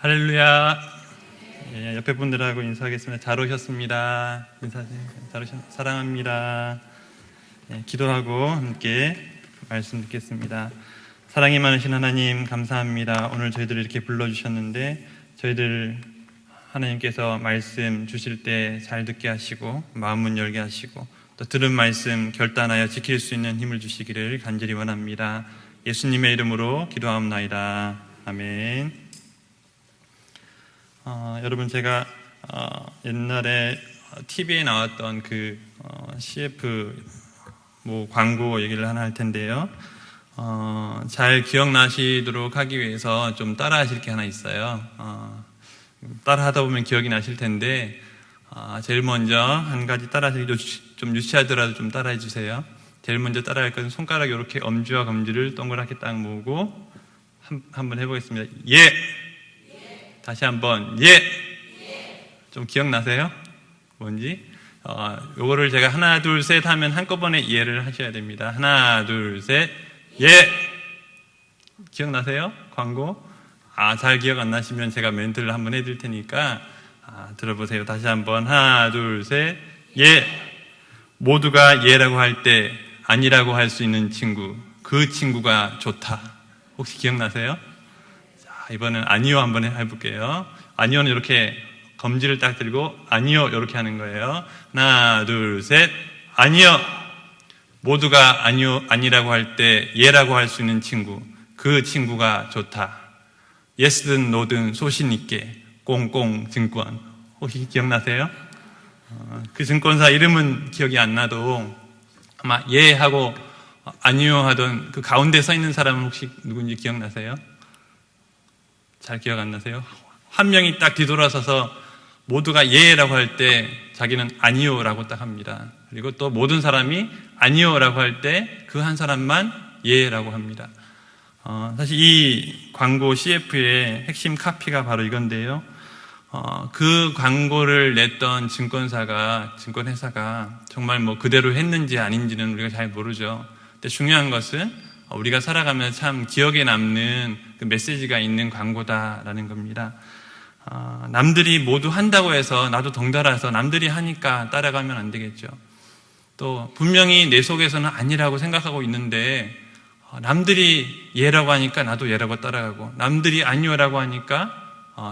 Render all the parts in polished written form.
할렐루야. 예, 옆에 분들하고 인사하겠습니다. 잘 오셨습니다. 사랑합니다. 예, 기도하고 함께 말씀 듣겠습니다. 사랑이 많으신 하나님 감사합니다. 오늘 저희들을 이렇게 불러주셨는데 저희들 하나님께서 말씀 주실 때 잘 듣게 하시고 마음문 열게 하시고 또 들은 말씀 결단하여 지킬 수 있는 힘을 주시기를 간절히 원합니다. 예수님의 이름으로 기도하옵나이다. 아멘. 여러분 제가 옛날에 TV에 나왔던 그 CF 광고 얘기를 하나 할 텐데요. 잘 기억나시도록 하기 위해서 좀 따라 하실 게 하나 있어요. 따라 하다 보면 기억이 나실 텐데 제일 먼저 한 가지 따라 하시기 좀 유치하더라도 좀 따라 해주세요. 제일 먼저 따라 할 것은 손가락 이렇게 엄지와 검지를 동그랗게 딱 모으고 한번 해보겠습니다. 예! 다시 한번 예! 좀 기억나세요? 뭔지? 요거를 제가 하나 둘 셋 하면 한꺼번에 예를 하셔야 됩니다. 하나 둘 셋 예! 기억나세요? 광고? 잘 기억 안 나시면 제가 멘트를 한번 해드릴 테니까 들어보세요. 다시 한번 하나 둘 셋 예! 모두가 예라고 할 때 아니라고 할 수 있는 친구, 그 친구가 좋다. 혹시 기억나세요? 이번엔 아니요 한번 해볼게요. 아니요는 이렇게 검지를 딱 들고 아니요 이렇게 하는 거예요. 하나 둘 셋 아니요. 모두가 아니라고 할 때 예라고 할 수 있는 친구, 그 친구가 좋다. 예스든 노든 소신 있게 꽁꽁 증권. 혹시 기억나세요? 그 증권사 이름은 기억이 안 나도 아마 예 하고 아니요 하던 그 가운데 서 있는 사람은 혹시 누군지 기억나세요? 잘 기억 안 나세요? 한 명이 딱 뒤돌아서서 모두가 예라고 할 때 자기는 아니요라고 딱 합니다. 그리고 또 모든 사람이 아니요라고 할 때 그 한 사람만 예라고 합니다. 사실 이 광고 CF의 핵심 카피가 바로 이건데요. 그 광고를 냈던 증권회사가 정말 그대로 했는지 아닌지는 우리가 잘 모르죠. 근데 중요한 것은 우리가 살아가면서 참 기억에 남는 그 메시지가 있는 광고다라는 겁니다. 남들이 모두 한다고 해서 나도 덩달아서 남들이 하니까 따라가면 안 되겠죠. 또 분명히 내 속에서는 아니라고 생각하고 있는데 남들이 예라고 하니까 나도 예라고 따라가고 남들이 아니요라고 하니까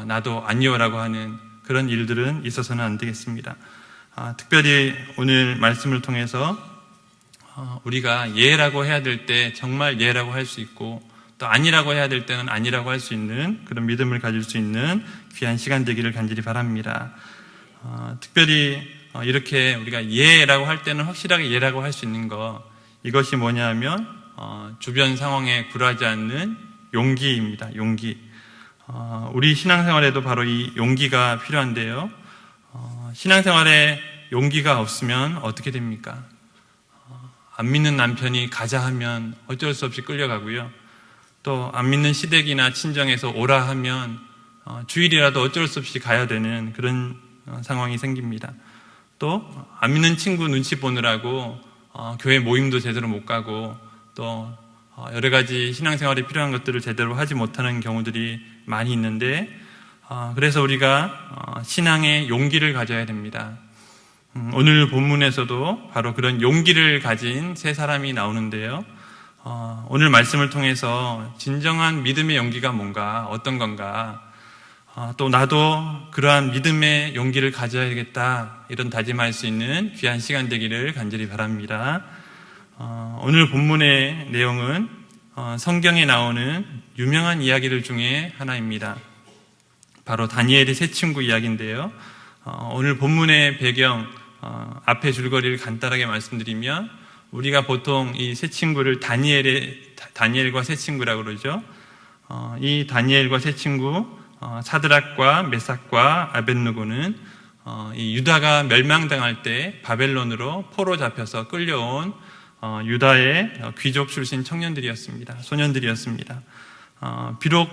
나도 아니요라고 하는 그런 일들은 있어서는 안 되겠습니다. 특별히 오늘 말씀을 통해서 우리가 예라고 해야 될 때 정말 예라고 할 수 있고 또 아니라고 해야 될 때는 아니라고 할 수 있는 그런 믿음을 가질 수 있는 귀한 시간 되기를 간절히 바랍니다. 특별히 이렇게 우리가 예라고 할 때는 확실하게 예라고 할 수 있는 것, 이것이 뭐냐 하면 주변 상황에 굴하지 않는 용기입니다. 용기. 우리 신앙생활에도 바로 이 용기가 필요한데요. 신앙생활에 용기가 없으면 어떻게 됩니까? 안 믿는 남편이 가자 하면 어쩔 수 없이 끌려가고요. 또 안 믿는 시댁이나 친정에서 오라 하면 주일이라도 어쩔 수 없이 가야 되는 그런 상황이 생깁니다. 또 안 믿는 친구 눈치 보느라고 교회 모임도 제대로 못 가고 또 여러 가지 신앙생활에 필요한 것들을 제대로 하지 못하는 경우들이 많이 있는데 그래서 우리가 신앙의 용기를 가져야 됩니다. 오늘 본문에서도 바로 그런 용기를 가진 세 사람이 나오는데요. 오늘 말씀을 통해서 진정한 믿음의 용기가 뭔가, 어떤 건가, 또 나도 그러한 믿음의 용기를 가져야겠다, 이런 다짐할 수 있는 귀한 시간 되기를 간절히 바랍니다. 오늘 본문의 내용은 성경에 나오는 유명한 이야기들 중에 하나입니다. 바로 다니엘의 세 친구 이야기인데요. 오늘 본문의 배경, 앞에 줄거리를 간단하게 말씀드리면 우리가 보통 이 세 친구를 다니엘과 세 친구라고 그러죠. 이 다니엘과 세 친구 사드락과 메삭과 아벳느고는 이 유다가 멸망당할 때 바벨론으로 포로 잡혀서 끌려온 유다의 귀족 출신 청년들이었습니다. 소년들이었습니다. 비록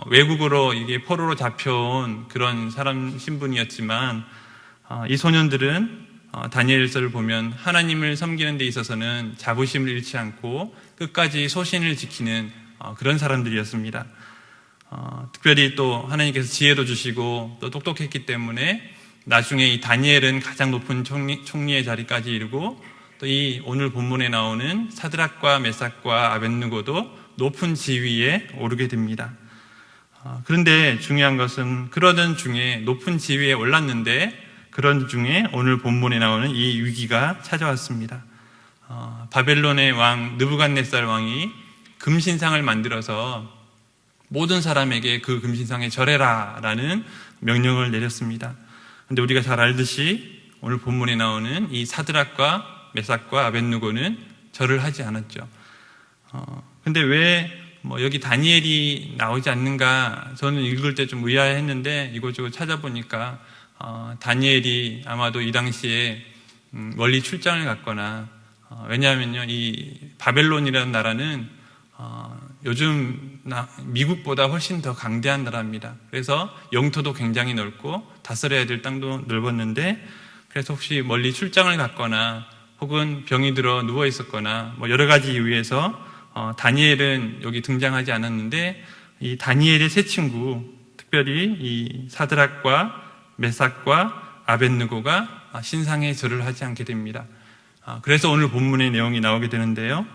외국으로 이게 포로로 잡혀온 그런 사람 신분이었지만 이 소년들은 다니엘서를 보면 하나님을 섬기는 데 있어서는 자부심을 잃지 않고 끝까지 소신을 지키는 그런 사람들이었습니다. 특별히 또 하나님께서 지혜도 주시고 또 똑똑했기 때문에 나중에 이 다니엘은 가장 높은 총리의 자리까지 이르고 또 이 오늘 본문에 나오는 사드락과 메삭과 아벳느고도 높은 지위에 오르게 됩니다. 그런데 중요한 것은 그러던 중에 높은 지위에 올랐는데 그런 중에 오늘 본문에 나오는 이 위기가 찾아왔습니다. 바벨론의 왕 느부갓네살 왕이 금신상을 만들어서 모든 사람에게 그 금신상에 절해라 라는 명령을 내렸습니다. 그런데 우리가 잘 알듯이 오늘 본문에 나오는 이 사드락과 메삭과 아벳느고는 절을 하지 않았죠. 근데 왜 여기 다니엘이 나오지 않는가 저는 읽을 때 좀 의아했는데 이곳저곳 찾아보니까 다니엘이 아마도 이 당시에 멀리 출장을 갔거나 왜냐하면요 이 바벨론이라는 나라는 요즘 미국보다 훨씬 더 강대한 나라입니다. 그래서 영토도 굉장히 넓고 다스려야 될 땅도 넓었는데 그래서 혹시 멀리 출장을 갔거나 혹은 병이 들어 누워 있었거나 여러 가지 이유에서 다니엘은 여기 등장하지 않았는데 이 다니엘의 세 친구 특별히 이 사드락과 메삭과 아벳느고가 신상에 절을 하지 않게 됩니다. 그래서 오늘 본문의 내용이 나오게 되는데요.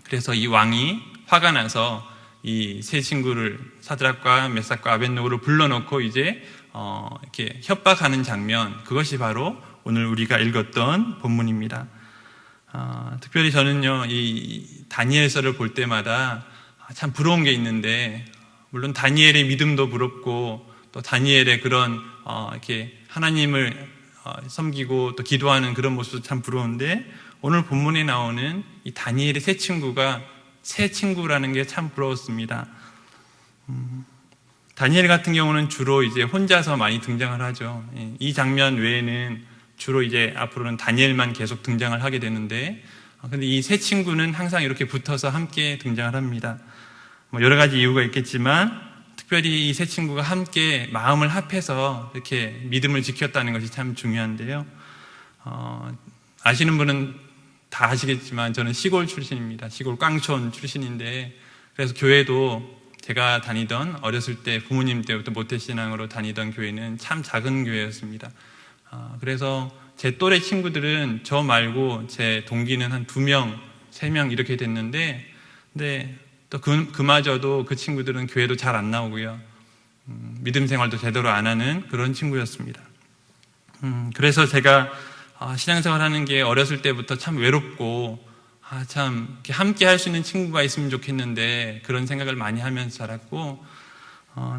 그래서 이 왕이 화가 나서 이 세 친구를 사드락과 메삭과 아벳느고를 불러놓고 이제 이렇게 협박하는 장면 그것이 바로 오늘 우리가 읽었던 본문입니다. 특별히 저는요 이 다니엘서를 볼 때마다 참 부러운 게 있는데 물론 다니엘의 믿음도 부럽고 또 다니엘의 그런 이렇게 하나님을 섬기고 또 기도하는 그런 모습도 참 부러운데 오늘 본문에 나오는 이 다니엘의 세 친구가 세 친구라는 게 참 부러웠습니다. 다니엘 같은 경우는 주로 이제 혼자서 많이 등장을 하죠. 이 장면 외에는 주로 이제 앞으로는 다니엘만 계속 등장을 하게 되는데 근데 이 세 친구는 항상 이렇게 붙어서 함께 등장을 합니다. 여러 가지 이유가 있겠지만 특별히 이 세 친구가 함께 마음을 합해서 이렇게 믿음을 지켰다는 것이 참 중요한데요. 아시는 분은 다 아시겠지만 저는 시골 출신입니다. 시골 깡촌 출신인데 그래서 교회도 제가 다니던 어렸을 때 부모님 때부터 모태신앙으로 다니던 교회는 참 작은 교회였습니다. 그래서 제 또래 친구들은 저 말고 제 동기는 한 2명, 3명 이렇게 됐는데 근데 또 그마저도 그 친구들은 교회도 잘 안 나오고요. 믿음 생활도 제대로 안 하는 그런 친구였습니다. 그래서 제가 신앙생활 하는 게 어렸을 때부터 참 외롭고 참 함께 할 수 있는 친구가 있으면 좋겠는데 그런 생각을 많이 하면서 자랐고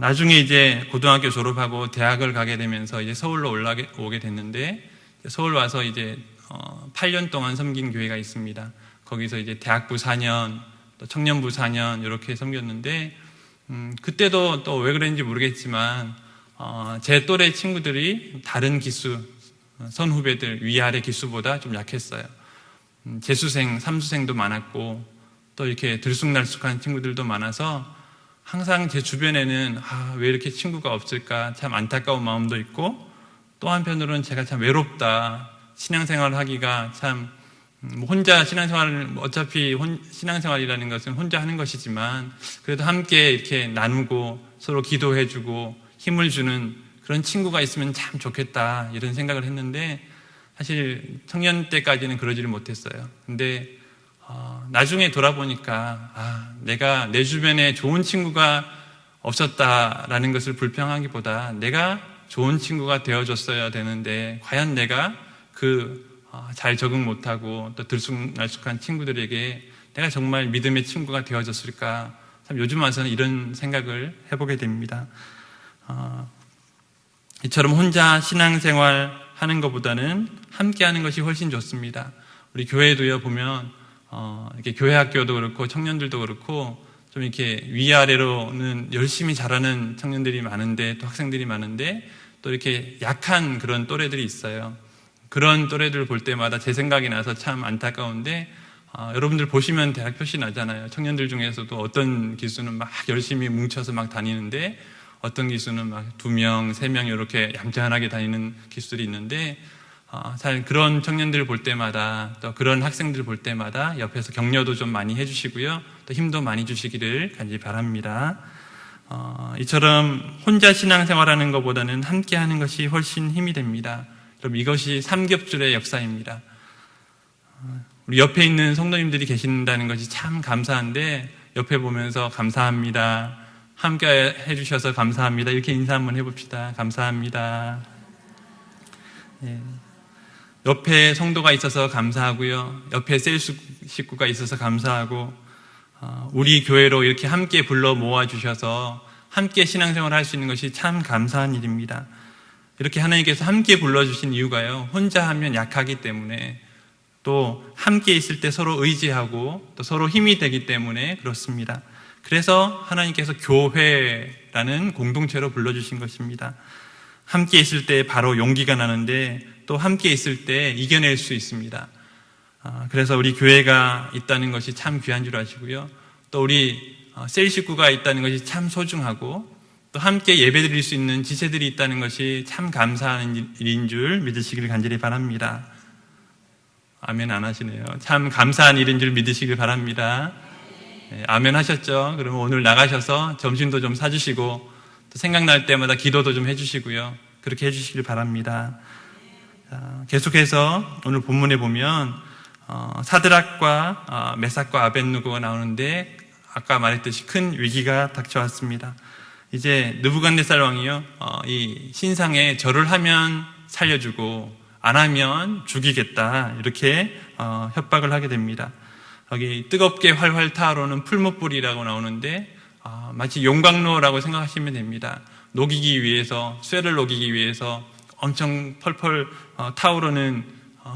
나중에 이제 고등학교 졸업하고 대학을 가게 되면서 이제 서울로 오게 됐는데 서울 와서 이제 8년 동안 섬긴 교회가 있습니다. 거기서 이제 대학부 4년, 또 청년부 4년 이렇게 섬겼는데 그때도 또 왜 그랬는지 모르겠지만 제 또래 친구들이 다른 기수, 선후배들 위아래 기수보다 좀 약했어요. 재수생, 삼수생도 많았고 또 이렇게 들쑥날쑥한 친구들도 많아서 항상 제 주변에는 왜 이렇게 친구가 없을까 참 안타까운 마음도 있고 또 한편으로는 제가 참 외롭다. 신앙생활을 하기가 참 혼자 신앙생활을 어차피 신앙생활이라는 것은 혼자 하는 것이지만 그래도 함께 이렇게 나누고 서로 기도해주고 힘을 주는 그런 친구가 있으면 참 좋겠다 이런 생각을 했는데 사실 청년 때까지는 그러지를 못했어요. 근데 나중에 돌아보니까 내가 내 주변에 좋은 친구가 없었다라는 것을 불평하기보다 내가 좋은 친구가 되어줬어야 되는데 과연 내가 잘 적응 못하고 또 들쑥날쑥한 친구들에게 내가 정말 믿음의 친구가 되어줬을까 참 요즘 와서는 이런 생각을 해보게 됩니다. 이처럼 혼자 신앙생활 하는 것보다는 함께 하는 것이 훨씬 좋습니다. 우리 교회도요 보면 이렇게 교회 학교도 그렇고 청년들도 그렇고 좀 이렇게 위아래로는 열심히 잘하는 청년들이 많은데 또 학생들이 많은데 또 이렇게 약한 그런 또래들이 있어요. 그런 또래들을 볼 때마다 제 생각이 나서 참 안타까운데 여러분들 보시면 대학 표시 나잖아요. 청년들 중에서도 어떤 기수는 막 열심히 뭉쳐서 막 다니는데 어떤 기수는 막 2명, 3명 이렇게 얌전하게 다니는 기수들이 있는데 잘 그런 청년들을 볼 때마다 또 그런 학생들을 볼 때마다 옆에서 격려도 좀 많이 해주시고요. 또 힘도 많이 주시기를 간절히 바랍니다. 이처럼 혼자 신앙생활하는 것보다는 함께 하는 것이 훨씬 힘이 됩니다. 그럼 이것이 삼겹줄의 역사입니다. 우리 옆에 있는 성도님들이 계신다는 것이 참 감사한데 옆에 보면서 감사합니다. 함께 해주셔서 감사합니다. 이렇게 인사 한번 해봅시다. 감사합니다. 예. 옆에 성도가 있어서 감사하고요. 옆에 셀 식구가 있어서 감사하고 우리 교회로 이렇게 함께 불러 모아주셔서 함께 신앙생활을 할 수 있는 것이 참 감사한 일입니다. 이렇게 하나님께서 함께 불러주신 이유가요. 혼자 하면 약하기 때문에 또 함께 있을 때 서로 의지하고 또 서로 힘이 되기 때문에 그렇습니다. 그래서 하나님께서 교회라는 공동체로 불러주신 것입니다. 함께 있을 때 바로 용기가 나는데 또 함께 있을 때 이겨낼 수 있습니다. 그래서 우리 교회가 있다는 것이 참 귀한 줄 아시고요. 또 우리 셀 식구가 있다는 것이 참 소중하고 또 함께 예배드릴 수 있는 지체들이 있다는 것이 참 감사한 일인 줄 믿으시길 간절히 바랍니다. 아멘 안 하시네요. 참 감사한 일인 줄 믿으시길 바랍니다. 네, 아멘 하셨죠? 그러면 오늘 나가셔서 점심도 좀 사주시고 또 생각날 때마다 기도도 좀 해주시고요. 그렇게 해주시길 바랍니다. 자, 계속해서 오늘 본문에 보면 사드락과 메삭과 아벳느고가 나오는데 아까 말했듯이 큰 위기가 닥쳐왔습니다. 이제 느부갓네살 왕이요, 이 신상에 절을 하면 살려주고 안 하면 죽이겠다 이렇게 협박을 하게 됩니다. 여기 뜨겁게 활활 타오르는 풀무불이라고 나오는데 마치 용광로라고 생각하시면 됩니다. 녹이기 위해서, 쇠를 녹이기 위해서 엄청 펄펄 타오르는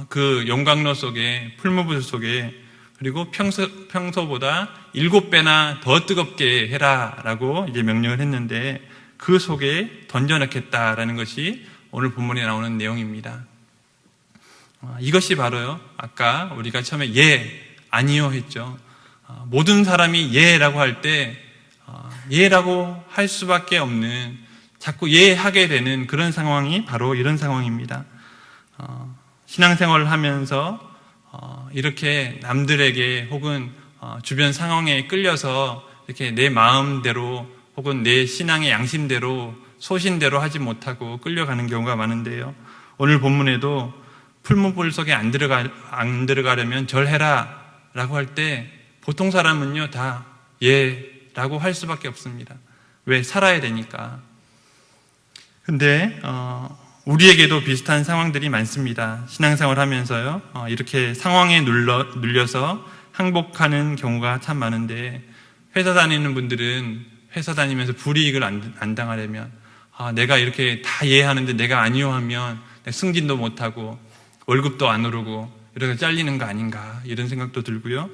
그 용광로 속에, 풀무불 속에, 그리고 평소보다 7배나 더 뜨겁게 해라라고 이제 명령을 했는데 그 속에 던져넣겠다라는 것이 오늘 본문에 나오는 내용입니다. 이것이 바로요, 아까 우리가 처음에 예, 아니요 했죠. 모든 사람이 예라고 할 때 예라고 할 수밖에 없는, 자꾸 예 하게 되는 그런 상황이 바로 이런 상황입니다. 신앙생활을 하면서 이렇게 남들에게 혹은 주변 상황에 끌려서 이렇게 내 마음대로 혹은 내 신앙의 양심대로 소신대로 하지 못하고 끌려가는 경우가 많은데요. 오늘 본문에도 풀무불 속에 안 들어가려면 절해라 라고 할 때 보통 사람은요 다 예라고 할 수밖에 없습니다. 왜? 살아야 되니까. 근데 우리에게도 비슷한 상황들이 많습니다. 신앙생활 하면서요 이렇게 상황에 눌려서 항복하는 경우가 참 많은데, 회사 다니는 분들은 회사 다니면서 불이익을 안 당하려면 내가 이렇게 다 이해하는데 내가 아니요 하면 승진도 못하고 월급도 안 오르고 이렇게 잘리는 거 아닌가 이런 생각도 들고요.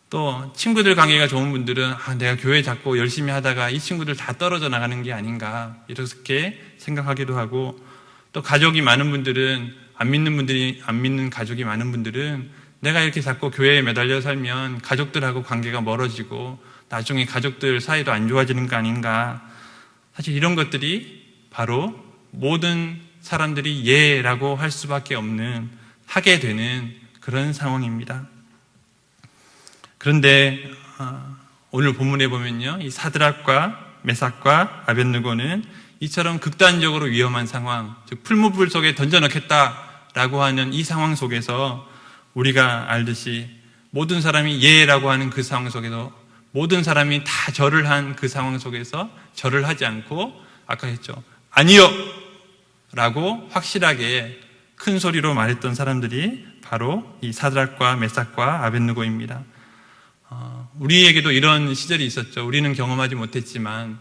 또 친구들 관계가 좋은 분들은 내가 교회 자꾸 열심히 하다가 이 친구들 다 떨어져 나가는 게 아닌가 이렇게 생각하기도 하고, 또 가족이 많은 분들은 안 믿는 가족이 많은 분들은 내가 이렇게 자꾸 교회에 매달려 살면 가족들하고 관계가 멀어지고 나중에 가족들 사이도 안 좋아지는 거 아닌가. 사실 이런 것들이 바로 모든 사람들이 예라고 할 수밖에 없는, 하게 되는 그런 상황입니다. 그런데 오늘 본문에 보면요, 이 사드락과 메삭과 아벳느고는 이처럼 극단적으로 위험한 상황, 즉 풀무불 속에 던져넣겠다라고 하는 이 상황 속에서 우리가 알듯이 모든 사람이 예라고 하는 그 상황 속에서, 모든 사람이 다 절을 한 그 상황 속에서 절을 하지 않고 아까 했죠, 아니요 라고 확실하게 큰 소리로 말했던 사람들이 바로 이 사드락과 메삭과 아벳느고입니다. 우리에게도 이런 시절이 있었죠. 우리는 경험하지 못했지만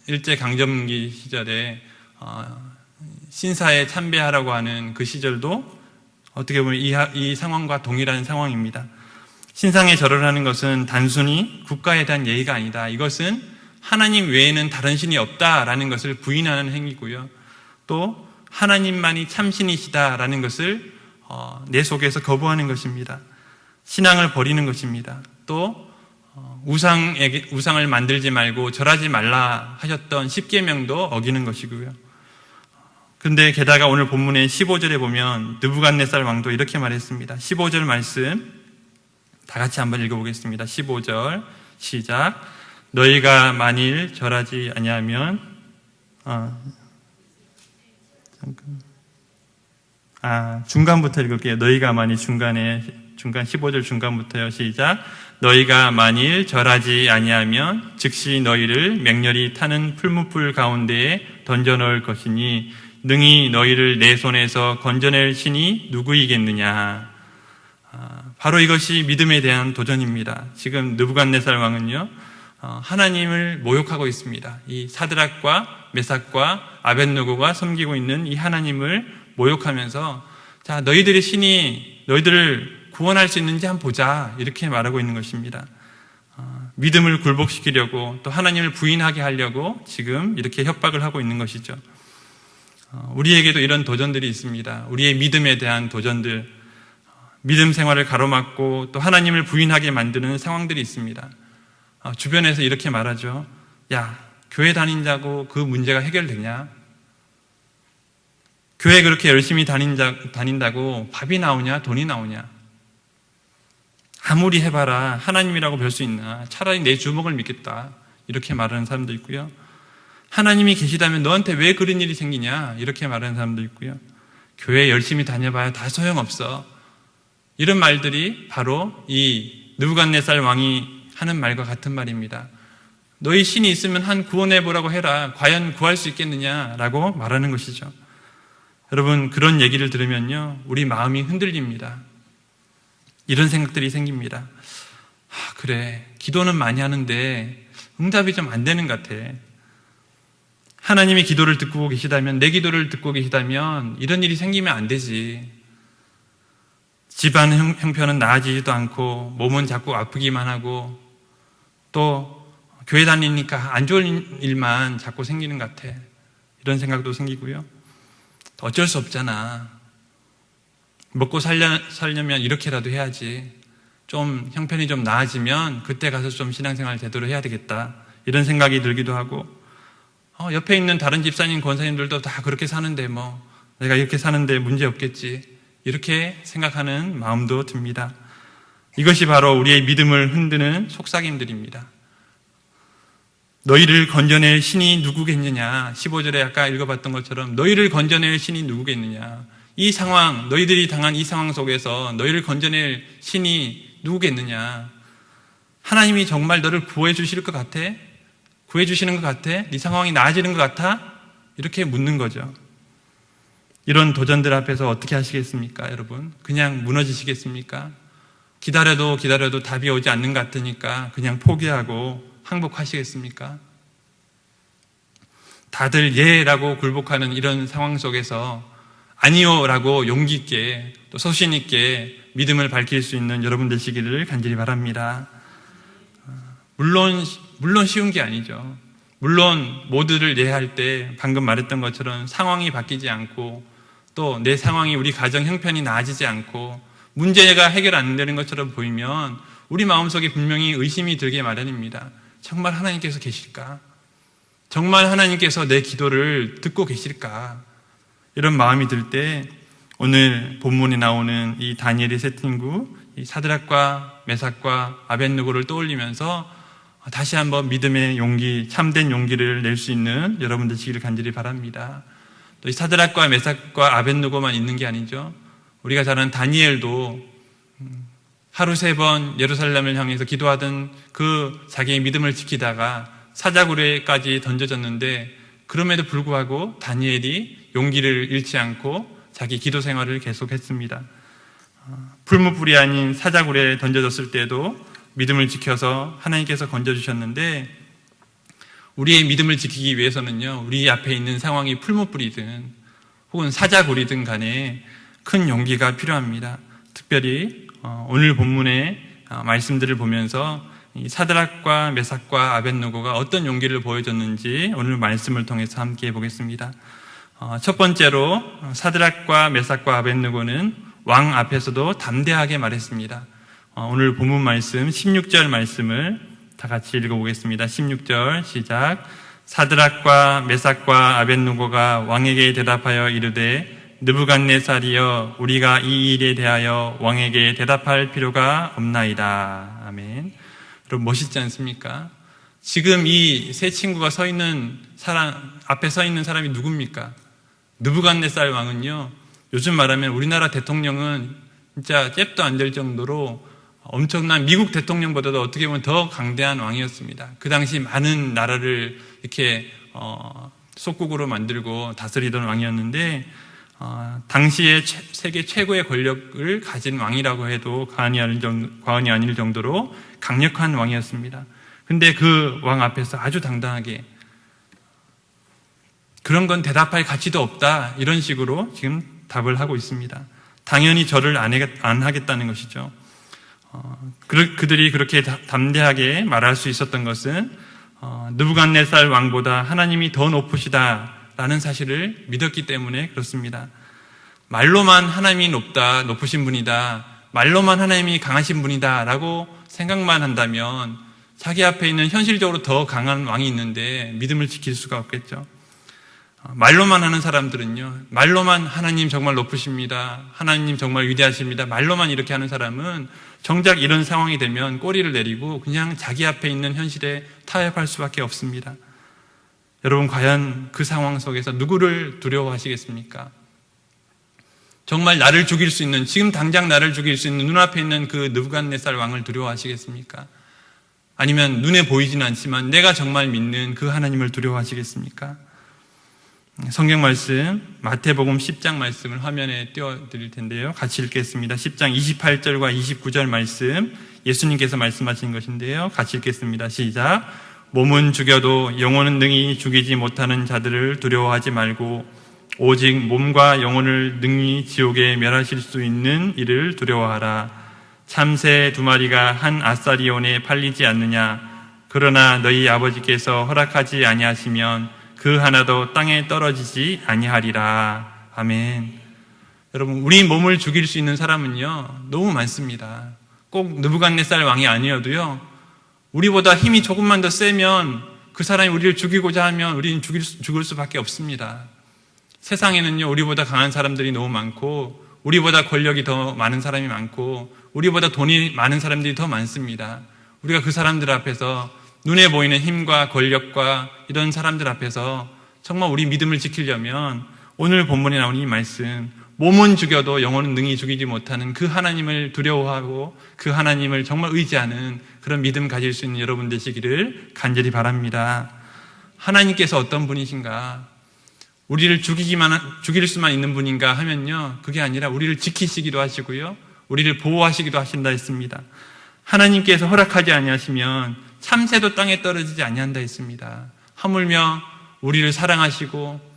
일제강점기 시절에 신사에 참배하라고 하는 그 시절도 어떻게 보면 이 상황과 동일한 상황입니다. 신상에 절을 하는 것은 단순히 국가에 대한 예의가 아니다. 이것은 하나님 외에는 다른 신이 없다라는 것을 부인하는 행위고요. 또 하나님만이 참신이시다라는 것을 내 속에서 거부하는 것입니다. 신앙을 버리는 것입니다. 또 우상을 만들지 말고 절하지 말라 하셨던 십계명도 어기는 것이고요. 근데 게다가 오늘 본문의 15절에 보면 느부갓네살 왕도 이렇게 말했습니다. 15절 말씀 다 같이 한번 읽어보겠습니다. 15절 시작. 너희가 만일 절하지 아니하면 중간부터 읽을게요. 너희가 만일 중간 15절 중간부터요. 시작. 너희가 만일 절하지 아니하면 즉시 너희를 맹렬히 타는 풀무불 가운데에 던져 넣을 것이니 능히 너희를 내 손에서 건져낼 신이 누구이겠느냐. 바로 이것이 믿음에 대한 도전입니다. 지금 느부갓네살 왕은요, 하나님을 모욕하고 있습니다. 이 사드락과 메삭과 아벳느고가 섬기고 있는 이 하나님을 모욕하면서, 자, 너희들의 신이 너희들을 구원할 수 있는지 한번 보자, 이렇게 말하고 있는 것입니다. 믿음을 굴복시키려고, 또 하나님을 부인하게 하려고 지금 이렇게 협박을 하고 있는 것이죠. 우리에게도 이런 도전들이 있습니다. 우리의 믿음에 대한 도전들, 믿음 생활을 가로막고 또 하나님을 부인하게 만드는 상황들이 있습니다. 주변에서 이렇게 말하죠. 야, 교회 다닌다고 그 문제가 해결되냐? 교회 그렇게 열심히 다닌다고 밥이 나오냐, 돈이 나오냐? 아무리 해봐라 하나님이라고 별 수 있나? 차라리 내 주먹을 믿겠다, 이렇게 말하는 사람도 있고요. 하나님이 계시다면 너한테 왜 그런 일이 생기냐, 이렇게 말하는 사람도 있고요. 교회 열심히 다녀봐야 다 소용없어, 이런 말들이 바로 이 느부갓네살 왕이 하는 말과 같은 말입니다. 너희 신이 있으면 한 구원해보라고 해라, 과연 구할 수 있겠느냐라고 말하는 것이죠. 여러분, 그런 얘기를 들으면요, 우리 마음이 흔들립니다. 이런 생각들이 생깁니다. 그래, 기도는 많이 하는데 응답이 좀 안 되는 것 같아. 하나님이 기도를 듣고 계시다면, 내 기도를 듣고 계시다면 이런 일이 생기면 안 되지. 집안 형편은 나아지지도 않고 몸은 자꾸 아프기만 하고 또 교회 다니니까 안 좋은 일만 자꾸 생기는 것 같아. 이런 생각도 생기고요. 어쩔 수 없잖아. 먹고 살려면 이렇게라도 해야지. 좀 형편이 좀 나아지면 그때 가서 좀 신앙생활 제대로 해야 되겠다, 이런 생각이 들기도 하고, 옆에 있는 다른 집사님, 권사님들도 다 그렇게 사는데 뭐 내가 이렇게 사는데 문제 없겠지, 이렇게 생각하는 마음도 듭니다. 이것이 바로 우리의 믿음을 흔드는 속삭임들입니다. 너희를 건져낼 신이 누구겠느냐. 15절에 아까 읽어봤던 것처럼 너희를 건져낼 신이 누구겠느냐. 이 상황, 너희들이 당한 이 상황 속에서 너희를 건져낼 신이 누구겠느냐. 하나님이 정말 너를 구해 주실 것 같아? 구해 주시는 것 같아? 네 상황이 나아지는 것 같아? 이렇게 묻는 거죠. 이런 도전들 앞에서 어떻게 하시겠습니까, 여러분? 그냥 무너지시겠습니까? 기다려도 답이 오지 않는 것 같으니까 그냥 포기하고 항복하시겠습니까? 다들 예라고 굴복하는 이런 상황 속에서 아니요라고 용기 있게 또 소신 있게 믿음을 밝힐 수 있는 여러분 되시기를 간절히 바랍니다. 물론 쉬운 게 아니죠. 물론 모두를 예할 때 방금 말했던 것처럼 상황이 바뀌지 않고 또 내 상황이, 우리 가정 형편이 나아지지 않고 문제가 해결 안 되는 것처럼 보이면 우리 마음속에 분명히 의심이 들게 마련입니다. 정말 하나님께서 계실까? 정말 하나님께서 내 기도를 듣고 계실까? 이런 마음이 들 때 오늘 본문에 나오는 이 다니엘의 세 친구, 이 사드락과 메삭과 아벳느고를 떠올리면서 다시 한번 믿음의 용기, 참된 용기를 낼 수 있는 여러분 되시기를 간절히 바랍니다. 또 이 사드락과 메삭과 아벳느고만 있는 게 아니죠. 우리가 잘 아는 다니엘도 하루 3번 예루살렘을 향해서 기도하던 그 자기의 믿음을 지키다가 사자굴에까지 던져졌는데, 그럼에도 불구하고 다니엘이 용기를 잃지 않고 자기 기도 생활을 계속했습니다. 풀무불이 아닌 사자굴에 던져졌을 때도 믿음을 지켜서 하나님께서 건져주셨는데, 우리의 믿음을 지키기 위해서는요, 우리 앞에 있는 상황이 풀무불이든 혹은 사자굴이든 간에 큰 용기가 필요합니다. 특별히 오늘 본문의 말씀들을 보면서 이 사드락과 메삭과 아벳느고가 어떤 용기를 보여줬는지 오늘 말씀을 통해서 함께 해보겠습니다. 첫 번째로 사드락과 메삭과 아벳느고는 왕 앞에서도 담대하게 말했습니다. 오늘 본문 말씀 16절 말씀을 다 같이 읽어보겠습니다. 16절 시작. 사드락과 메삭과 아벳느고가 왕에게 대답하여 이르되 느부갓네살이여, 우리가 이 일에 대하여 왕에게 대답할 필요가 없나이다. 아멘. 여러분, 멋있지 않습니까? 지금 이 세 친구가 앞에 서 있는 사람이 누굽니까? 느부갓네살 왕은요, 요즘 말하면 우리나라 대통령은 진짜 잽도 안 될 정도로 엄청난 미국 대통령보다도 어떻게 보면 더 강대한 왕이었습니다. 그 당시 많은 나라를 이렇게 속국으로 만들고 다스리던 왕이었는데, 당시에 세계 최고의 권력을 가진 왕이라고 해도 과언이 아닐 정도로 강력한 왕이었습니다. 근데 그 왕 앞에서 아주 당당하게 그런 건 대답할 가치도 없다, 이런 식으로 지금 답을 하고 있습니다. 당연히 절을 안 하겠다는 것이죠. 그들이 그렇게 담대하게 말할 수 있었던 것은 느부갓네살 왕보다 하나님이 더 높으시다라는 사실을 믿었기 때문에 그렇습니다. 말로만 하나님이 높으신 분이다, 말로만 하나님이 강하신 분이다 라고 생각만 한다면 자기 앞에 있는 현실적으로 더 강한 왕이 있는데 믿음을 지킬 수가 없겠죠. 말로만 하는 사람들은요, 말로만 하나님 정말 높으십니다, 하나님 정말 위대하십니다, 말로만 이렇게 하는 사람은 정작 이런 상황이 되면 꼬리를 내리고 그냥 자기 앞에 있는 현실에 타협할 수밖에 없습니다. 여러분, 과연 그 상황 속에서 누구를 두려워하시겠습니까? 정말 나를 죽일 수 있는, 지금 당장 나를 죽일 수 있는 눈앞에 있는 그 느부갓네살 왕을 두려워하시겠습니까? 아니면 눈에 보이지는 않지만 내가 정말 믿는 그 하나님을 두려워하시겠습니까? 성경 말씀, 마태복음 10장 말씀을 화면에 띄워드릴 텐데요, 같이 읽겠습니다. 10장 28절과 29절 말씀, 예수님께서 말씀하신 것인데요, 같이 읽겠습니다. 시작. 몸은 죽여도 영혼은 능히 죽이지 못하는 자들을 두려워하지 말고 오직 몸과 영혼을 능히 지옥에 멸하실 수 있는 이를 두려워하라. 참새 2마리가 한 아사리온에 팔리지 않느냐? 그러나 너희 아버지께서 허락하지 아니하시면 그 하나도 땅에 떨어지지 아니하리라. 아멘. 여러분, 우리 몸을 죽일 수 있는 사람은요, 너무 많습니다. 꼭 느부갓네살 왕이 아니어도요, 우리보다 힘이 조금만 더 세면 그 사람이 우리를 죽이고자 하면 우리는 죽을 수밖에 없습니다. 세상에는요, 우리보다 강한 사람들이 너무 많고, 우리보다 권력이 더 많은 사람이 많고, 우리보다 돈이 많은 사람들이 더 많습니다. 우리가 그 사람들 앞에서 눈에 보이는 힘과 권력과 이런 사람들 앞에서 정말 우리 믿음을 지키려면 오늘 본문에 나오는 이 말씀, 몸은 죽여도 영혼은 능히 죽이지 못하는 그 하나님을 두려워하고 그 하나님을 정말 의지하는 그런 믿음 가질 수 있는 여러분 되시기를 간절히 바랍니다. 하나님께서 어떤 분이신가? 우리를 죽일 수만 있는 분인가 하면요, 그게 아니라 우리를 지키시기도 하시고요, 우리를 보호하시기도 하신다 했습니다. 하나님께서 허락하지 아니하시면 참새도 땅에 떨어지지 아니한다 했습니다. 하물며 우리를 사랑하시고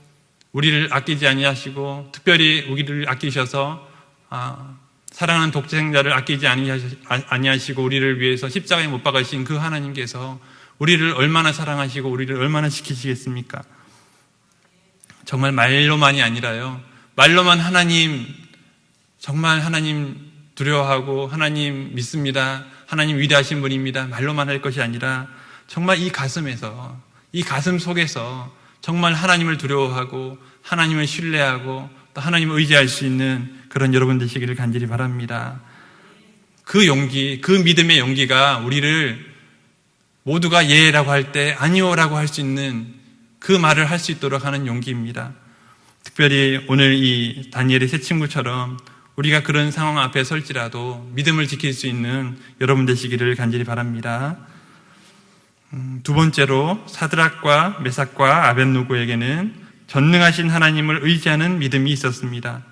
우리를 아끼지 아니하시고 특별히 우리를 아끼셔서 사랑하는 독생자를 아끼지 아니하시고 우리를 위해서 십자가에 못 박으신 그 하나님께서 우리를 얼마나 사랑하시고 우리를 얼마나 지키시겠습니까? 정말 말로만이 아니라요, 말로만 하나님, 정말 하나님 두려워하고 하나님 믿습니다, 하나님 위대하신 분입니다, 말로만 할 것이 아니라 정말 이 가슴에서, 이 가슴 속에서 정말 하나님을 두려워하고 하나님을 신뢰하고 또 하나님을 의지할 수 있는 그런 여러분 되시기를 간절히 바랍니다. 그 용기, 그 믿음의 용기가 우리를 모두가 예라고 할 때 아니오라고 할 수 있는 그 말을 할 수 있도록 하는 용기입니다. 특별히 오늘 이 다니엘의 세 친구처럼 우리가 그런 상황 앞에 설지라도 믿음을 지킬 수 있는 여러분 되시기를 간절히 바랍니다. 두 번째로 사드락과 메삭과 아벳느고에게는 전능하신 하나님을 의지하는 믿음이 있었습니다.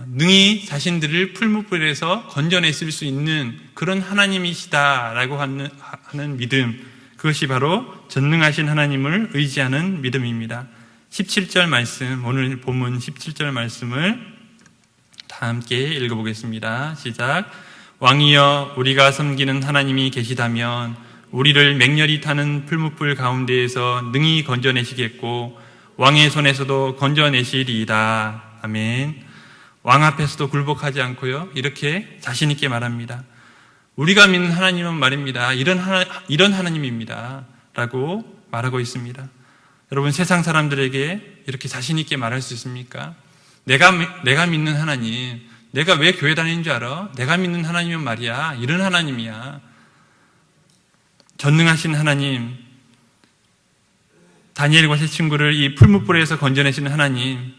능히 자신들을 풀무불에서 건져냈을 수 있는 그런 하나님이시다라고 하는 믿음, 그것이 바로 전능하신 하나님을 의지하는 믿음입니다. 17절 말씀, 오늘 본문 17절 말씀을 다 함께 읽어보겠습니다. 시작. 왕이여, 우리가 섬기는 하나님이 계시다면 우리를 맹렬히 타는 풀무불 가운데에서 능히 건져내시겠고 왕의 손에서도 건져내시리이다. 아멘. 왕 앞에서도 굴복하지 않고요, 이렇게 자신 있게 말합니다. 우리가 믿는 하나님은 말입니다, 이런 하나님입니다 라고 말하고 있습니다. 여러분, 세상 사람들에게 이렇게 자신 있게 말할 수 있습니까? 내가 믿는 하나님, 내가 왜 교회 다니는 줄 알아? 내가 믿는 하나님은 말이야, 이런 하나님이야. 전능하신 하나님, 다니엘과 세 친구를 이 풀무불에서 건져내시는 하나님,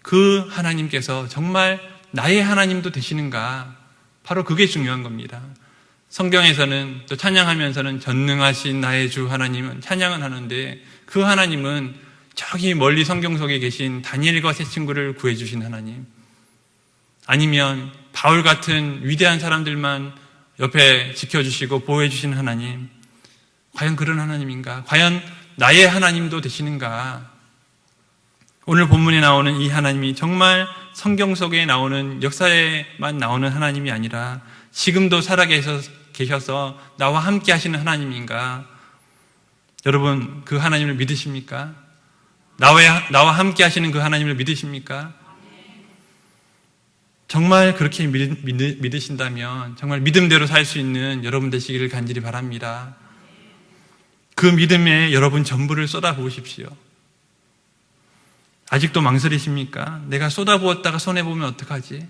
그 하나님께서 정말 나의 하나님도 되시는가? 바로 그게 중요한 겁니다. 성경에서는 또 찬양하면서는 전능하신 나의 주 하나님은 찬양은 하는데, 그 하나님은 저기 멀리 성경 속에 계신 다니엘과 세 친구를 구해주신 하나님, 아니면 바울 같은 위대한 사람들만 옆에 지켜주시고 보호해주신 하나님, 과연 그런 하나님인가? 과연 나의 하나님도 되시는가? 오늘 본문에 나오는 이 하나님이 정말 성경 속에 나오는, 역사에만 나오는 하나님이 아니라 지금도 살아계셔서 나와 함께 하시는 하나님인가? 여러분, 그 하나님을 믿으십니까? 나와 함께 하시는 그 하나님을 믿으십니까? 정말 그렇게 믿으신다면 정말 믿음대로 살 수 있는 여러분 되시기를 간절히 바랍니다. 그 믿음에 여러분 전부를 쏟아부으십시오. 아직도 망설이십니까? 내가 쏟아부었다가 손해보면 어떡하지?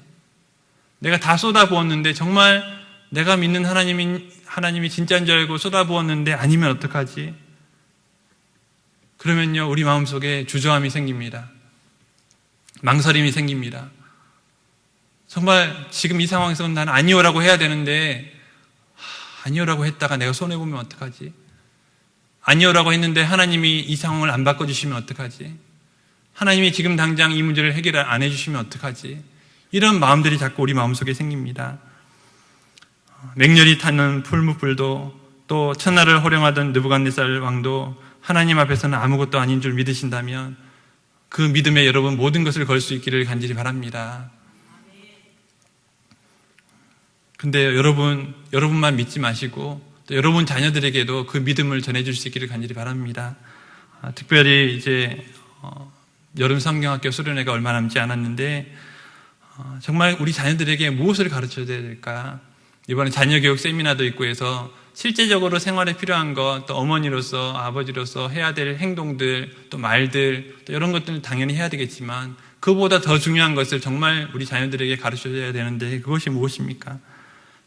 내가 다 쏟아부었는데 정말 내가 믿는 하나님이 진짜인 줄 알고 쏟아부었는데 아니면 어떡하지? 그러면요, 우리 마음속에 주저함이 생깁니다. 망설임이 생깁니다. 정말 지금 이 상황에서는 나는 아니오라고 해야 되는데, 아니오라고 했다가 내가 손해보면 어떡하지? 아니오라고 했는데 하나님이 이 상황을 안 바꿔주시면 어떡하지? 하나님이 지금 당장 이 문제를 해결 안 해주시면 어떡하지? 이런 마음들이 자꾸 우리 마음속에 생깁니다. 맹렬히 타는 풀무불도, 또 천하를 호령하던 느부갓네살 왕도 하나님 앞에서는 아무것도 아닌 줄 믿으신다면 그 믿음에 여러분 모든 것을 걸 수 있기를 간절히 바랍니다. 근데 여러분만 믿지 마시고 또 여러분 자녀들에게도 그 믿음을 전해줄 수 있기를 간절히 바랍니다. 특별히 이제 여름 성경학교 수련회가 얼마 남지 않았는데 정말 우리 자녀들에게 무엇을 가르쳐야 될까? 이번에 자녀교육 세미나도 있고 해서 실제적으로 생활에 필요한 것, 또 어머니로서 아버지로서 해야 될 행동들, 또 말들, 또 이런 것들을 당연히 해야 되겠지만 그보다 더 중요한 것을 정말 우리 자녀들에게 가르쳐줘야 되는데 그것이 무엇입니까?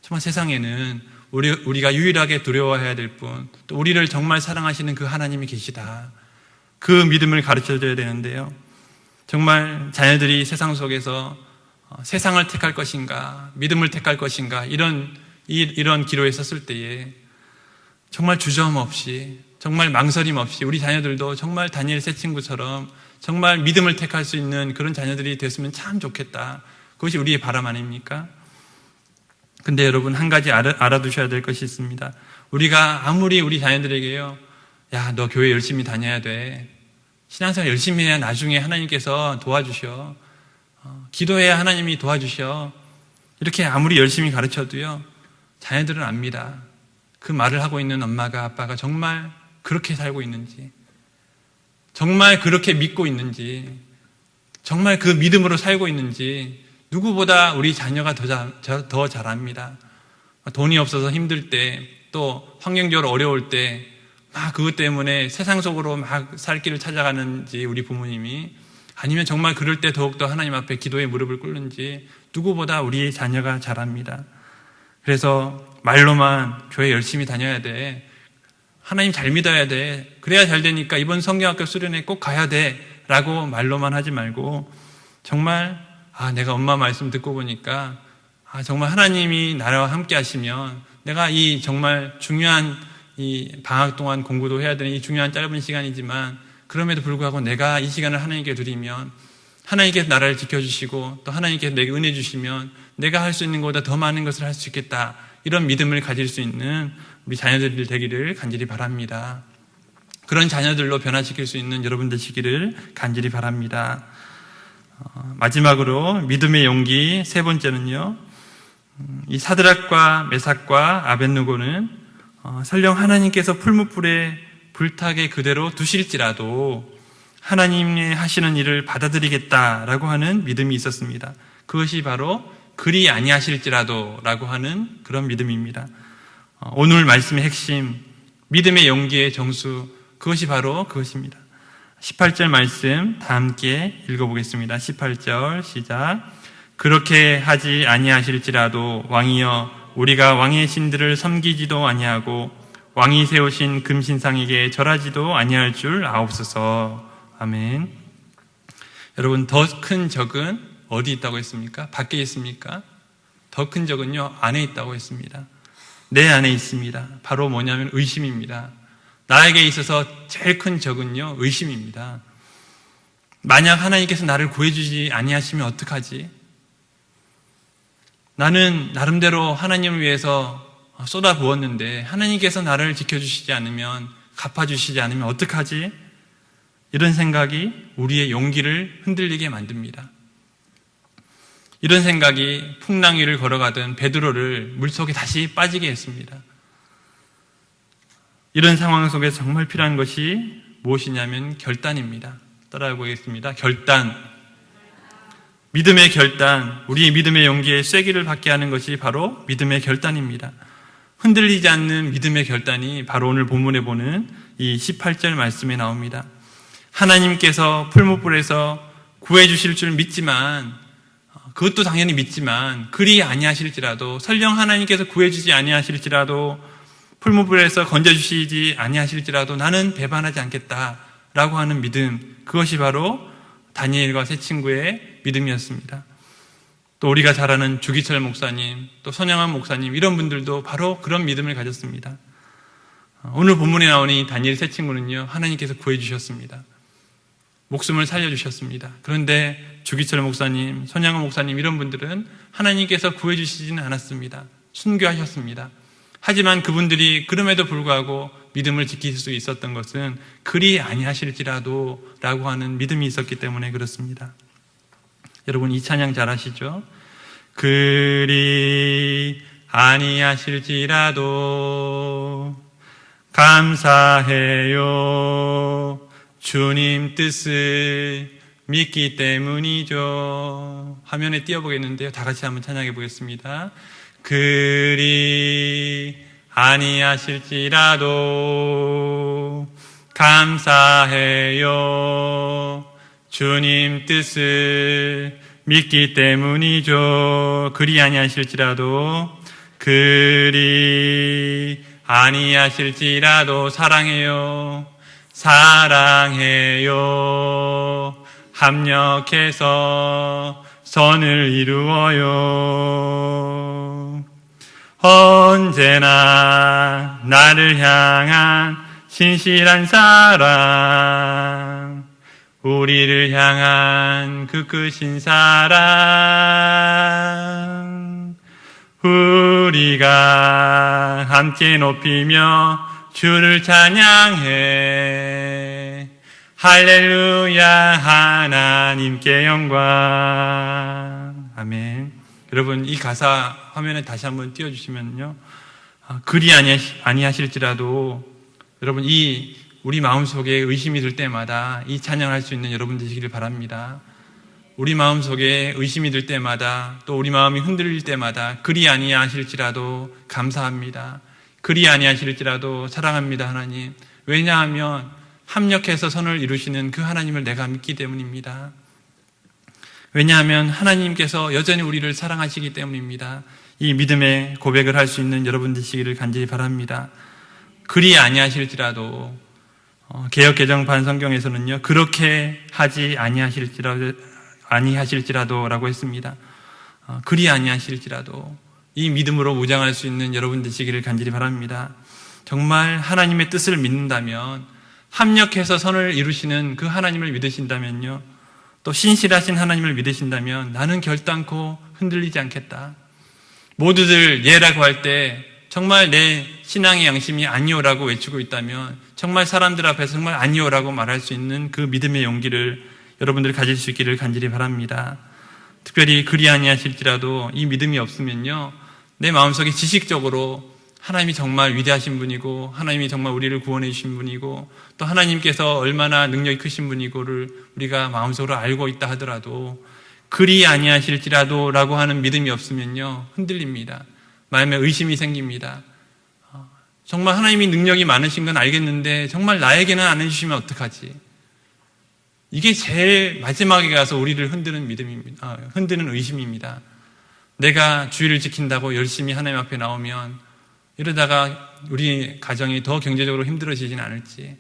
정말 세상에는 우리가 유일하게 두려워해야 될 분, 또 우리를 정말 사랑하시는 그 하나님이 계시다. 그 믿음을 가르쳐줘야 되는데요. 정말 자녀들이 세상 속에서 세상을 택할 것인가, 믿음을 택할 것인가, 이런 기로에 섰을 때에 정말 주저함 없이, 정말 망설임 없이 우리 자녀들도 정말 다니엘 세 친구처럼 정말 믿음을 택할 수 있는 그런 자녀들이 됐으면 참 좋겠다. 그것이 우리의 바람 아닙니까? 근데 여러분, 한 가지 알아두셔야 될 것이 있습니다. 우리가 아무리 우리 자녀들에게요, 야, 너 교회 열심히 다녀야 돼. 신앙생활 열심히 해야 나중에 하나님께서 도와주셔. 기도해야 하나님이 도와주셔. 이렇게 아무리 열심히 가르쳐도요, 자녀들은 압니다. 그 말을 하고 있는 엄마가, 아빠가 정말 그렇게 살고 있는지, 정말 그렇게 믿고 있는지, 정말 그 믿음으로 살고 있는지 누구보다 우리 자녀가 더 잘 압니다. 돈이 없어서 힘들 때, 또 환경적으로 어려울 때 막 그것 때문에 세상 속으로 막 살 길을 찾아가는지 우리 부모님이, 아니면 정말 그럴 때 더욱더 하나님 앞에 기도에 무릎을 꿇는지 누구보다 우리 자녀가 잘 압니다. 그래서 말로만 교회 열심히 다녀야 돼, 하나님 잘 믿어야 돼, 그래야 잘 되니까 이번 성경학교 수련회 꼭 가야 돼 라고 말로만 하지 말고, 정말 내가 엄마 말씀 듣고 보니까 정말 하나님이 나와 함께 하시면 내가 이 정말 중요한 이 방학 동안 공부도 해야 되는 이 중요한 짧은 시간이지만 그럼에도 불구하고 내가 이 시간을 하나님께 드리면 하나님께서 나라를 지켜주시고 또 하나님께서 내게 은혜 주시면 내가 할 수 있는 것보다 더 많은 것을 할 수 있겠다, 이런 믿음을 가질 수 있는 우리 자녀들 되기를 간절히 바랍니다. 그런 자녀들로 변화시킬 수 있는 여러분 되시기를 간절히 바랍니다. 마지막으로 믿음의 용기 세 번째는요, 이 사드락과 메삭과 아벳느고는 설령 하나님께서 풀무불에 불타게 그대로 두실지라도 하나님이 하시는 일을 받아들이겠다라고 하는 믿음이 있었습니다. 그것이 바로 그리 아니하실지라도 라고 하는 그런 믿음입니다. 오늘 말씀의 핵심, 믿음의 용기의 정수, 그것이 바로 그것입니다. 18절 말씀 다 함께 읽어보겠습니다. 18절 시작. 그렇게 하지 아니하실지라도 왕이여, 우리가 왕의 신들을 섬기지도 아니하고 왕이 세우신 금신상에게 절하지도 아니할 줄 아옵소서. 아멘. 여러분, 더 큰 적은 어디 있다고 했습니까? 밖에 있습니까? 더 큰 적은요, 안에 있다고 했습니다. 내 안에 있습니다. 바로 뭐냐면 의심입니다. 나에게 있어서 제일 큰 적은요, 의심입니다. 만약 하나님께서 나를 구해주지 아니하시면 어떡하지? 나는 나름대로 하나님을 위해서 쏟아부었는데 하나님께서 나를 지켜주시지 않으면, 갚아주시지 않으면 어떡하지? 이런 생각이 우리의 용기를 흔들리게 만듭니다. 이런 생각이 풍랑 위를 걸어가던 베드로를 물속에 다시 빠지게 했습니다. 이런 상황 속에 정말 필요한 것이 무엇이냐면 결단입니다. 따라해 보겠습니다. 결단. 믿음의 결단, 우리의 믿음의 용기에 쐐기를 받게 하는 것이 바로 믿음의 결단입니다. 흔들리지 않는 믿음의 결단이 바로 오늘 본문에 보는 이 18절 말씀에 나옵니다. 하나님께서 풀무불에서 구해주실 줄 믿지만, 그것도 당연히 믿지만 그리 아니하실지라도, 설령 하나님께서 구해주지 아니하실지라도, 풀무불에서 건져주시지 아니하실지라도 나는 배반하지 않겠다라고 하는 믿음, 그것이 바로 다니엘과 세 친구의 믿음이었습니다. 또 우리가 잘 아는 주기철 목사님, 또 손양환 목사님, 이런 분들도 바로 그런 믿음을 가졌습니다. 오늘 본문에 나오는 이 다니엘 세 친구는요, 하나님께서 구해주셨습니다. 목숨을 살려주셨습니다. 그런데 주기철 목사님, 손양환 목사님, 이런 분들은 하나님께서 구해주시지는 않았습니다. 순교하셨습니다. 하지만 그분들이 그럼에도 불구하고 믿음을 지킬 수 있었던 것은 그리 아니하실지라도 라고 하는 믿음이 있었기 때문에 그렇습니다. 여러분, 이 찬양 잘 아시죠? 그리 아니하실지라도 감사해요. 주님 뜻을 믿기 때문이죠. 화면에 띄워보겠는데요. 다 같이 한번 찬양해 보겠습니다. 그리 아니하실지라도 감사해요. 주님 뜻을 믿기 때문이죠. 그리 아니하실지라도, 그리 아니하실지라도 사랑해요. 사랑해요. 합력해서 선을 이루어요. 언제나 나를 향한 신실한 사랑, 우리를 향한 그 크신 사랑, 우리가 함께 높이며 주를 찬양해. 할렐루야, 하나님께 영광. 아멘. 여러분, 이 가사 화면에 다시 한번 띄워주시면요, 그리 아니하실지라도, 여러분, 이 우리 마음속에 의심이 들 때마다 이 찬양할 수 있는 여러분 되시기를 바랍니다. 우리 마음속에 의심이 들 때마다, 또 우리 마음이 흔들릴 때마다 그리 아니하실지라도 감사합니다. 그리 아니하실지라도 사랑합니다, 하나님. 왜냐하면 합력해서 선을 이루시는 그 하나님을 내가 믿기 때문입니다. 왜냐하면 하나님께서 여전히 우리를 사랑하시기 때문입니다. 이 믿음의 고백을 할 수 있는 여러분 되시기를 간절히 바랍니다. 그리 아니하실지라도, 개역개정 반성경에서는요, 그렇게 하지 아니하실지라도라고 했습니다. 그리 아니하실지라도, 이 믿음으로 무장할 수 있는 여러분 되시기를 간절히 바랍니다. 정말 하나님의 뜻을 믿는다면, 합력해서 선을 이루시는 그 하나님을 믿으신다면요, 또 신실하신 하나님을 믿으신다면 나는 결단코 흔들리지 않겠다. 모두들 예라고 할 때 정말 내 신앙의 양심이 아니오라고 외치고 있다면, 정말 사람들 앞에서 정말 아니오라고 말할 수 있는 그 믿음의 용기를 여러분들이 가질 수 있기를 간절히 바랍니다. 특별히 그리 아니하실지라도 이 믿음이 없으면요, 내 마음속에 지식적으로 하나님이 정말 위대하신 분이고, 하나님이 정말 우리를 구원해 주신 분이고, 또 하나님께서 얼마나 능력이 크신 분이고를 우리가 마음속으로 알고 있다 하더라도, 그리 아니하실지라도 라고 하는 믿음이 없으면요, 흔들립니다. 마음에 의심이 생깁니다. 정말 하나님이 능력이 많으신 건 알겠는데 정말 나에게는 안 해주시면 어떡하지? 이게 제일 마지막에 가서 우리를 흔드는 믿음입니다. 흔드는 의심입니다. 내가 주의를 지킨다고 열심히 하나님 앞에 나오면 이러다가 우리 가정이 더 경제적으로 힘들어지진 않을지,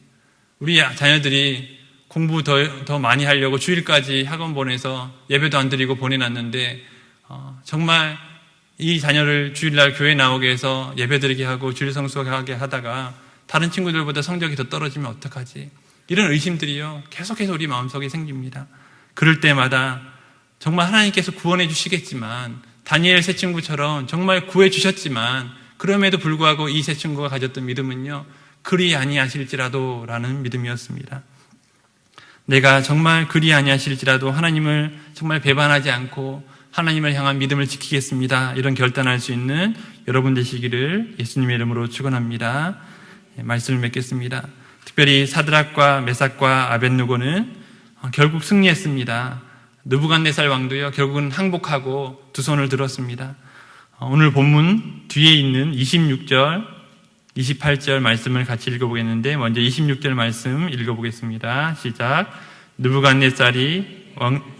우리 자녀들이 공부 더 많이 하려고 주일까지 학원 보내서 예배도 안 드리고 보내놨는데 정말 이 자녀를 주일날 교회 나오게 해서 예배 드리게 하고 주일 성수하게 하다가 다른 친구들보다 성적이 더 떨어지면 어떡하지? 이런 의심들이요 계속해서 우리 마음속에 생깁니다. 그럴 때마다 정말 하나님께서 구원해 주시겠지만, 다니엘 세 친구처럼 정말 구해 주셨지만 그럼에도 불구하고 이 세 친구가 가졌던 믿음은요, 그리 아니하실지라도 라는 믿음이었습니다. 내가 정말 그리 아니하실지라도 하나님을 정말 배반하지 않고 하나님을 향한 믿음을 지키겠습니다, 이런 결단할 수 있는 여러분 되시기를 예수님의 이름으로 축원합니다. 말씀을 맺겠습니다. 특별히 사드락과 메삭과 아벳느고는 결국 승리했습니다. 느부갓네살 왕도요 결국은 항복하고 두 손을 들었습니다. 오늘 본문 뒤에 있는 26절, 28절 말씀을 같이 읽어보겠는데, 먼저 26절 말씀 읽어보겠습니다. 시작. 느부갓네살이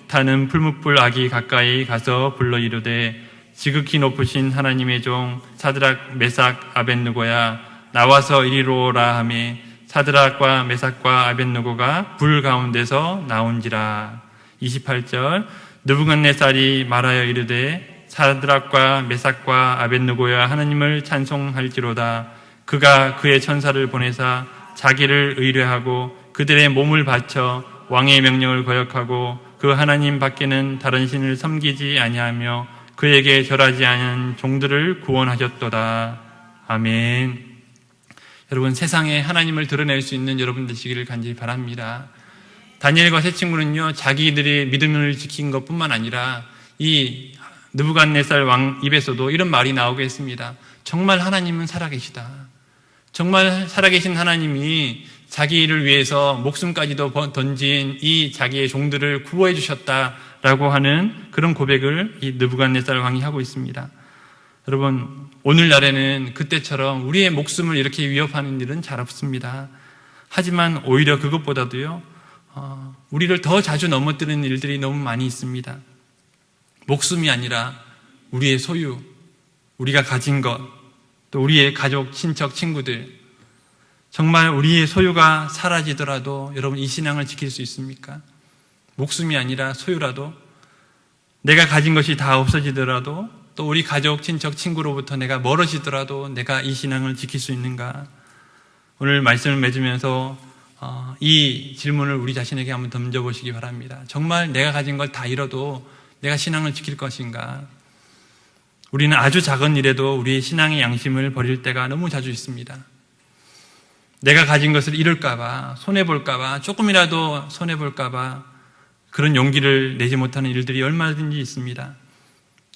타는 풀무불 아기 가까이 가서 불러 이르되, 지극히 높으신 하나님의 종 사드락 메삭 아벳느고야, 나와서 이리로 오라 하며 사드락과 메삭과 아벳느고가 불 가운데서 나온지라. 28절. 느부갓네살이 말하여 이르되, 사드락과 메삭과 아벳느고야, 하나님을 찬송할지로다. 그가 그의 천사를 보내사 자기를 의뢰하고 그들의 몸을 바쳐 왕의 명령을 거역하고 그 하나님 밖에는 다른 신을 섬기지 아니하며 그에게 절하지 않은 종들을 구원하셨도다. 아멘. 여러분, 세상에 하나님을 드러낼 수 있는 여러분 되시기를 간절히 바랍니다. 다니엘과 세 친구는요 자기들의 믿음을 지킨 것뿐만 아니라 이 느부갓네살 왕 입에서도 이런 말이 나오게 했습니다. 정말 하나님은 살아계시다. 정말 살아계신 하나님이 자기를 위해서 목숨까지도 던진 이 자기의 종들을 구원해 주셨다라고 하는 그런 고백을 이 느부갓네살 왕이 하고 있습니다. 여러분, 오늘날에는 그때처럼 우리의 목숨을 이렇게 위협하는 일은 잘 없습니다. 하지만 오히려 그것보다도요 우리를 더 자주 넘어뜨리는 일들이 너무 많이 있습니다. 목숨이 아니라 우리의 소유, 우리가 가진 것, 또 우리의 가족, 친척, 친구들, 정말 우리의 소유가 사라지더라도 여러분 이 신앙을 지킬 수 있습니까? 목숨이 아니라 소유라도, 내가 가진 것이 다 없어지더라도, 또 우리 가족, 친척, 친구로부터 내가 멀어지더라도 내가 이 신앙을 지킬 수 있는가? 오늘 말씀을 맺으면서 이 질문을 우리 자신에게 한번 던져보시기 바랍니다. 정말 내가 가진 걸 다 잃어도 내가 신앙을 지킬 것인가? 우리는 아주 작은 일에도 우리의 신앙의 양심을 버릴 때가 너무 자주 있습니다. 내가 가진 것을 잃을까봐, 손해볼까봐, 조금이라도 손해볼까봐 그런 용기를 내지 못하는 일들이 얼마든지 있습니다.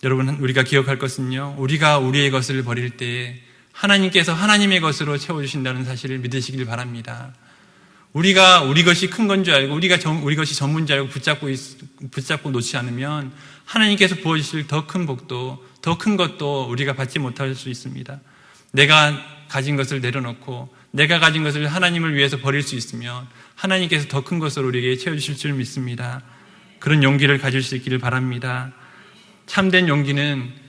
여러분, 우리가 기억할 것은요, 우리가 우리의 것을 버릴 때에 하나님께서 하나님의 것으로 채워주신다는 사실을 믿으시길 바랍니다. 우리가 우리 것이 큰 건 줄 알고, 우리 것이 전부인 줄 알고 붙잡고 놓지 않으면 하나님께서 부어주실 더 큰 복도, 더 큰 것도 우리가 받지 못할 수 있습니다. 내가 가진 것을 내려놓고 내가 가진 것을 하나님을 위해서 버릴 수 있으면 하나님께서 더 큰 것을 우리에게 채워주실 줄 믿습니다. 그런 용기를 가질 수 있기를 바랍니다. 참된 용기는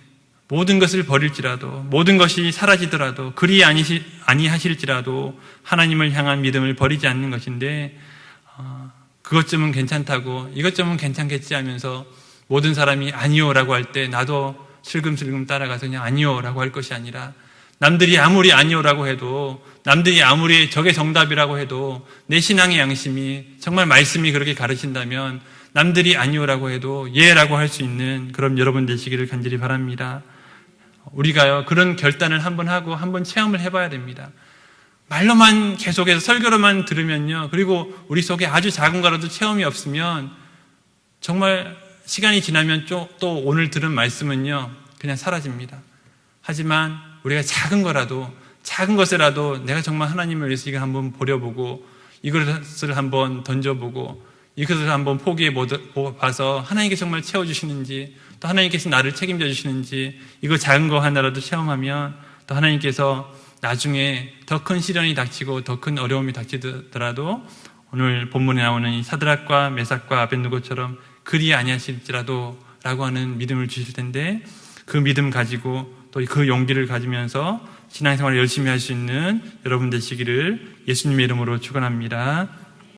모든 것을 버릴지라도, 모든 것이 사라지더라도, 그리 아니하실지라도 하나님을 향한 믿음을 버리지 않는 것인데, 그것쯤은 괜찮다고, 이것쯤은 괜찮겠지 하면서 모든 사람이 아니요라고 할 때 나도 슬금슬금 따라가서 그냥 아니요라고 할 것이 아니라, 남들이 아무리 아니요라고 해도, 남들이 아무리 저게 정답이라고 해도 내 신앙의 양심이 정말 말씀이 그렇게 가르친다면 남들이 아니요라고 해도 예라고 할 수 있는 그런 여러분 되시기를 간절히 바랍니다. 우리가요 그런 결단을 한번 하고 한번 체험을 해봐야 됩니다. 말로만 계속해서 설교로만 들으면요, 그리고 우리 속에 아주 작은 거라도 체험이 없으면 정말 시간이 지나면 또 오늘 들은 말씀은요 그냥 사라집니다. 하지만 우리가 작은 것이라도 내가 정말 하나님을 위해서 이거 한번 보려보고, 이것을 한번 던져보고, 이것을 한번 포기해 봐서 하나님께 정말 채워주시는지, 또 하나님께서 나를 책임져 주시는지, 이거 작은 거 하나라도 체험하면 또 하나님께서 나중에 더 큰 시련이 닥치고 더 큰 어려움이 닥치더라도 오늘 본문에 나오는 이 사드락과 메삭과 아벳느고처럼 그리 아니하실지라도 라고 하는 믿음을 주실 텐데, 그 믿음 가지고 또 그 용기를 가지면서 신앙생활을 열심히 할 수 있는 여러분 되시기를 예수님의 이름으로 축원합니다.